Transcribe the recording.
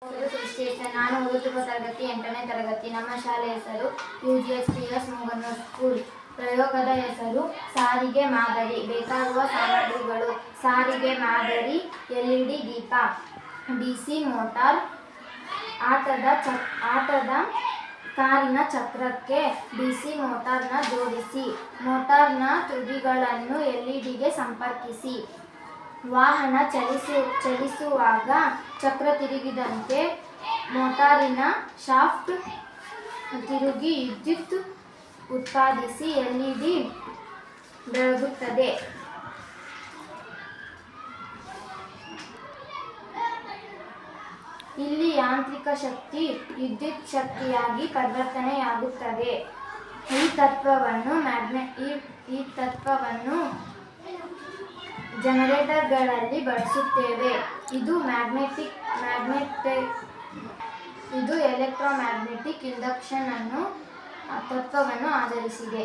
ನಾನು ಓದುತ್ತಿರುವ ತರಗತಿ 8ನೇ ತರಗತಿ. ನಮ್ಮ ಶಾಲೆ ಹೆಸರು UGSPS ಮೂಗನ್ನೂರು ಸ್ಕೂಲ್. ಪ್ರಯೋಗದ ಹೆಸರು ಸಾರಿಗೆ ಮಾದರಿ. ಬೇಕಾಗುವ ಸಾಮಗ್ರಿಗಳು: ಸಾರಿಗೆ ಮಾದರಿ, LED ದೀಪ, DC ಮೋಟಾರ್, ಆಟದ ಕಾರಿನ ಚಕ್ರಕ್ಕೆ DC ಮೋಟಾರ್ನ ಜೋಡಿಸಿ, ಮೋಟಾರ್ನ ತುದಿಗಳನ್ನು LEDಗೆ ಸಂಪರ್ಕಿಸಿ. ವಾಹನ ಚಲಿಸುವಾಗ ಚಕ್ರ ತಿರುಗಿದಂತೆ ಮೋಟಾರಿನ ಶಾಫ್ಟ್ ತಿರುಗಿ ವಿದ್ಯುತ್ ಉತ್ಪಾದಿಸಿ LED ಬೆಳಗುತ್ತದೆ. ಇಲ್ಲಿ ಯಾಂತ್ರಿಕ ಶಕ್ತಿ ವಿದ್ಯುತ್ ಶಕ್ತಿಯಾಗಿ ಪರಿವರ್ತನೆಯಾಗುತ್ತದೆ. ಈ ತತ್ವವನ್ನು ಜನರೇಟರ್ಗಳಲ್ಲಿ ಬಳಸುತ್ತೇವೆ. ಇದು ಎಲೆಕ್ಟ್ರೋಮ್ಯಾಗ್ನೆಟಿಕ್ ಇಂಡಕ್ಷನ್ ತತ್ವವನ್ನು ಆಧರಿಸಿದೆ.